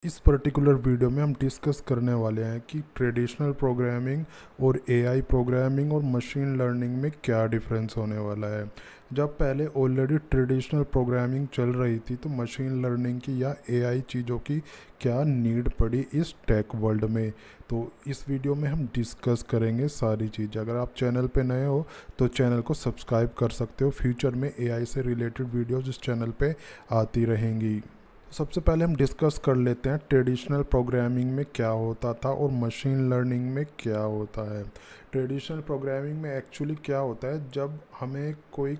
इस particular video में हम डिस्कस करने वाले हैं कि ट्रेडिशनल प्रोग्रामिंग और एआई प्रोग्रामिंग और मशीन लर्निंग में क्या डिफरेंस होने वाला है। जब पहले ऑलरेडी ट्रेडिशनल प्रोग्रामिंग चल रही थी तो मशीन लर्निंग की या एआई चीज़ों की क्या नीड पड़ी इस टेक वर्ल्ड में, तो इस वीडियो में हम डिस्कस करेंगे सारी चीज़। अगर आप चैनल पे नए हो तो चैनल को सब्सक्राइब कर सकते हो। फ्यूचर में एआई से रिलेटेड वीडियोज़ इस चैनल पे आती रहेंगी। सबसे पहले हम डिस्कस कर लेते हैं ट्रेडिशनल प्रोग्रामिंग में क्या होता था और मशीन लर्निंग में क्या होता है। ट्रेडिशनल प्रोग्रामिंग में एक्चुअली क्या होता है, जब हमें कोई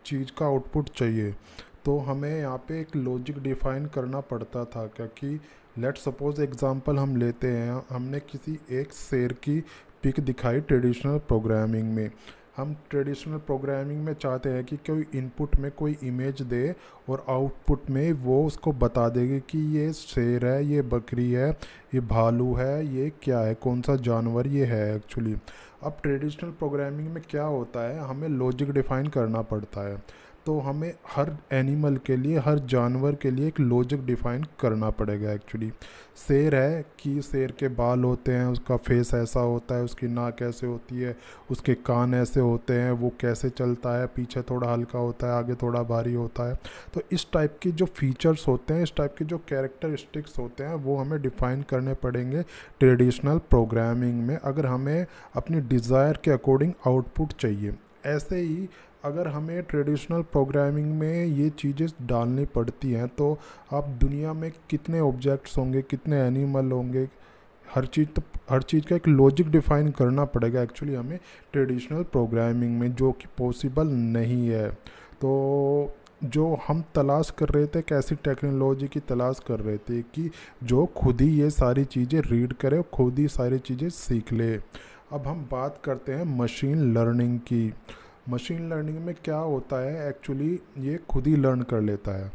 चीज़ का आउटपुट चाहिए तो हमें यहाँ पे एक लॉजिक डिफाइन करना पड़ता था, क्योंकि लेट सपोज एग्जांपल हम लेते हैं, हमने किसी एक शेर की पिक दिखाई ट्रेडिशनल प्रोग्रामिंग में। हम ट्रेडिशनल प्रोग्रामिंग में चाहते हैं कि कोई इनपुट में कोई इमेज दे और आउटपुट में वो उसको बता देगी कि ये शेर है, ये बकरी है, ये भालू है, ये क्या है, कौन सा जानवर ये है एक्चुअली। अब ट्रेडिशनल प्रोग्रामिंग में क्या होता है, हमें लॉजिक डिफाइन करना पड़ता है। तो हमें हर एनिमल के लिए, हर जानवर के लिए एक लॉजिक डिफाइन करना पड़ेगा एक्चुअली। शेर है कि शेर के बाल होते हैं, उसका फेस ऐसा होता है, उसकी नाक ऐसे होती है, उसके कान ऐसे होते हैं, वो कैसे चलता है, पीछे थोड़ा हल्का होता है, आगे थोड़ा भारी होता है। तो इस टाइप की जो फीचर्स होते हैं, इस टाइप के जो कैरेक्टरिस्टिक्स होते हैं, वो हमें डिफाइन करने पड़ेंगे ट्रेडिशनल प्रोग्रामिंग में, अगर हमें अपनी डिज़ायर के अकॉर्डिंग आउटपुट चाहिए। ऐसे ही अगर हमें ट्रेडिशनल प्रोग्रामिंग में ये चीज़ें डालनी पड़ती हैं तो आप दुनिया में कितने ऑब्जेक्ट्स होंगे, कितने एनिमल होंगे, हर चीज़ का एक लॉजिक डिफाइन करना पड़ेगा एक्चुअली हमें ट्रेडिशनल प्रोग्रामिंग में, जो कि पॉसिबल नहीं है। तो जो हम तलाश कर रहे थे, एक ऐसी टेक्नोलॉजी की तलाश कर रहे थे कि जो खुद ही ये सारी चीज़ें रीड करे, खुद ही सारी चीज़ें सीख ले। अब हम बात करते हैं मशीन लर्निंग की। मशीन लर्निंग में क्या होता है एक्चुअली, ये खुद ही लर्न कर लेता है।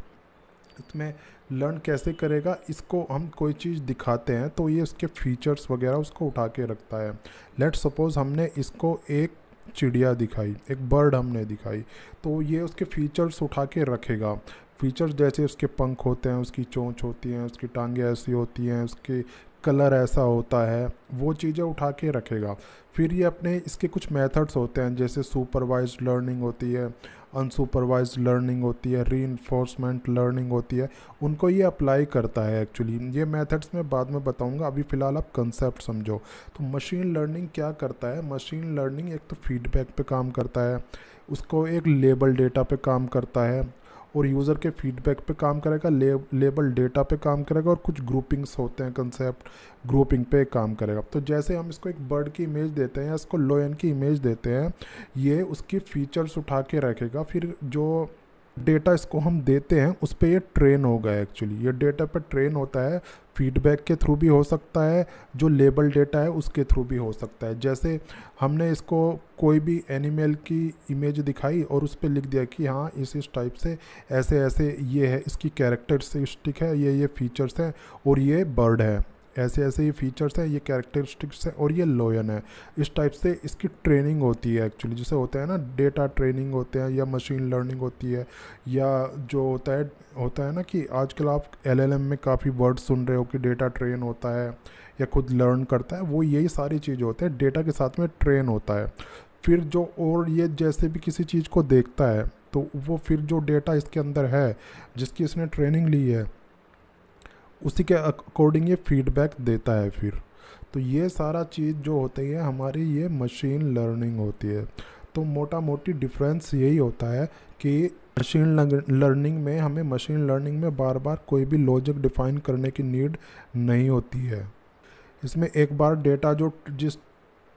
इसमें लर्न कैसे करेगा, इसको हम कोई चीज़ दिखाते हैं तो ये उसके फीचर्स वगैरह उसको उठा के रखता है। लेट सपोज हमने इसको एक चिड़िया दिखाई, एक बर्ड हमने दिखाई, तो ये उसके फीचर्स उठा के रखेगा। फीचर्स जैसे उसके पंख होते हैं, उसकी चोंच होती हैं, उसकी टांगें ऐसी होती हैं, उसके कलर ऐसा होता है, वो चीज़ें उठा के रखेगा। फिर ये अपने इसके कुछ मेथड्स होते हैं, जैसे सुपरवाइज्ड लर्निंग होती है, अनसुपरवाइज्ड लर्निंग होती है, रीइंफोर्समेंट लर्निंग होती है, उनको ये अप्लाई करता है एक्चुअली। ये मेथड्स मैं बाद में बताऊंगा, अभी फ़िलहाल आप कंसेप्ट समझो। तो मशीन लर्निंग क्या करता है, मशीन लर्निंग एक तो फीडबैक पे काम करता है, उसको एक लेबल डेटा पे काम करता है और यूज़र के फीडबैक पे काम करेगा, लेबल डेटा पे काम करेगा, और कुछ ग्रुपिंग्स होते हैं, कंसेप्ट ग्रुपिंग पे काम करेगा। तो जैसे हम इसको एक बर्ड की इमेज देते हैं या इसको लोयन की इमेज देते हैं, ये उसकी फीचर्स उठा के रखेगा। फिर जो डेटा इसको हम देते हैं उस पर ये ट्रेन होगा एक्चुअली, ये डेटा पर ट्रेन होता है। फीडबैक के थ्रू भी हो सकता है, जो लेबल डेटा है उसके थ्रू भी हो सकता है। जैसे हमने इसको कोई भी एनिमल की इमेज दिखाई और उस पर लिख दिया कि हाँ इस टाइप से ऐसे ऐसे ये है, इसकी कैरेक्टरिस्टिक है, ये फीचर्स हैं और ये बर्ड है, ऐसे ऐसे ये फीचर्स हैं, ये कैरेक्टरिस्टिक्स हैं और ये लोयन है। इस टाइप से इसकी ट्रेनिंग होती है एक्चुअली, जैसे होता है ना डेटा ट्रेनिंग होते हैं या मशीन लर्निंग होती है, या जो होता है ना कि आजकल आप एलएलएम में काफ़ी वर्ड सुन रहे हो कि डेटा ट्रेन होता है या खुद लर्न करता है, वो यही सारी चीज़ होते हैं, डेटा के साथ में ट्रेन होता है। फिर जो, और ये जैसे भी किसी चीज़ को देखता है तो वो फिर जो डेटा इसके अंदर है जिसकी इसने ट्रेनिंग ली है, उसी के अकॉर्डिंग ये फीडबैक देता है फिर। तो ये सारा चीज़ जो होती है हमारी, ये मशीन लर्निंग होती है। तो मोटा मोटी डिफरेंस यही होता है कि मशीन लर्निंग में हमें, मशीन लर्निंग में बार बार कोई भी लॉजिक डिफाइन करने की नीड नहीं होती है। इसमें एक बार डेटा जो जिस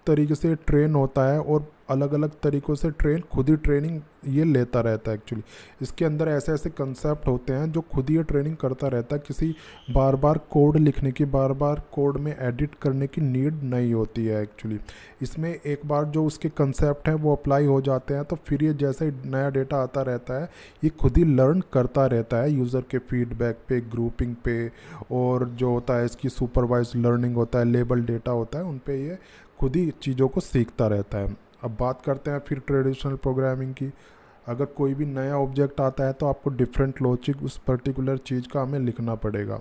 तरीके से ट्रेन होता है और अलग अलग तरीक़ों से खुद ही ट्रेनिंग ये लेता रहता है एक्चुअली। इसके अंदर ऐसे ऐसे कंसेप्ट होते हैं जो खुद ही ट्रेनिंग करता रहता है, किसी बार बार कोड लिखने की, बार बार कोड में एडिट करने की नीड नहीं होती है एक्चुअली। इसमें एक बार जो उसके कंसेप्ट हैं वो अप्लाई हो जाते हैं तो फिर ये जैसे नया डेटा आता रहता है ये खुद ही लर्न करता रहता है यूज़र के फीडबैक पे, ग्रुपिंग पे, और जो होता है इसकी सुपरवाइज्ड लर्निंग होता है, लेबल डेटा होता है, उन पे ये खुद ही चीज़ों को सीखता रहता है। अब बात करते हैं फिर ट्रेडिशनल प्रोग्रामिंग की। अगर कोई भी नया ऑब्जेक्ट आता है तो आपको डिफरेंट लॉजिक उस पर्टिकुलर चीज़ का हमें लिखना पड़ेगा,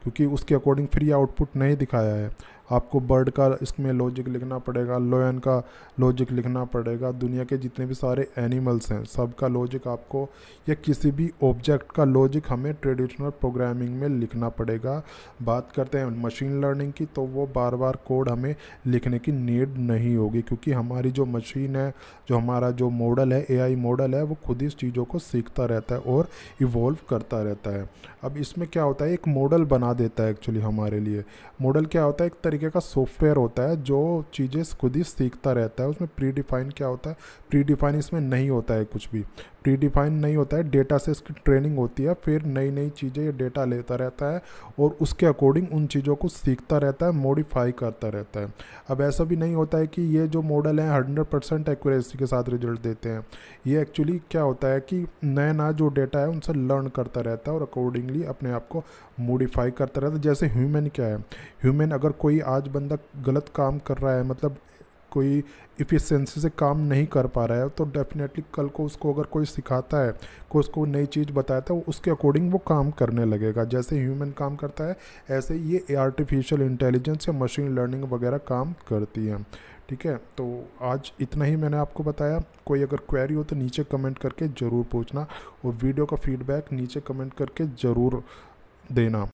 क्योंकि उसके अकॉर्डिंग फ्री आउटपुट नहीं दिखाया है। आपको बर्ड का इसमें लॉजिक लिखना पड़ेगा, लॉयन का लॉजिक लिखना पड़ेगा, दुनिया के जितने भी सारे एनिमल्स हैं सबका लॉजिक आपको, या किसी भी ऑब्जेक्ट का लॉजिक हमें ट्रेडिशनल प्रोग्रामिंग में लिखना पड़ेगा। बात करते हैं मशीन लर्निंग की, तो वो बार बार कोड हमें लिखने की नीड नहीं होगी, क्योंकि हमारी जो मशीन है, जो हमारा जो मॉडल है, एआई मॉडल है, वो खुद इस चीज़ों को सीखता रहता है और इवॉल्व करता रहता है। अब इसमें क्या होता है, एक मॉडल बना देता है एक्चुअली हमारे लिए। मॉडल क्या होता है, एक तरीके का सॉफ्टवेयर होता है जो चीज़ें खुद ही सीखता रहता है। उसमें प्री डिफाइन क्या होता है, प्री डिफाइन इसमें नहीं होता है, कुछ भी प्री डिफाइन नहीं होता है। डेटा से इसकी ट्रेनिंग होती है, फिर नई नई चीज़ें ये डेटा लेता रहता है और उसके अकॉर्डिंग उन चीज़ों को सीखता रहता है, मॉडिफाई करता रहता है। अब ऐसा भी नहीं होता है कि ये जो मॉडल है 100% एक्यूरेसी के साथ रिजल्ट देते हैं। ये एक्चुअली क्या होता है कि नया नया जो डेटा है उनसे लर्न करता रहता है और अकॉर्डिंगली अपने आप को मॉडिफाई करता रहता है। जैसे ह्यूमन क्या है, ह्यूमन अगर कोई आज बंदा गलत काम कर रहा है, मतलब कोई इफ़िशेंसी से काम नहीं कर पा रहा है, तो डेफिनेटली कल को उसको अगर कोई सिखाता है, कोई उसको नई चीज़ बताता है, उसके अकॉर्डिंग वो काम करने लगेगा। जैसे ह्यूमन काम करता है, ऐसे ही ये आर्टिफिशियल इंटेलिजेंस या मशीन लर्निंग वगैरह काम करती है। ठीक है, तो आज इतना ही मैंने आपको बताया। कोई अगर क्वेरी हो तो नीचे कमेंट करके ज़रूर पूछना, और वीडियो का फीडबैक नीचे कमेंट करके ज़रूर देना।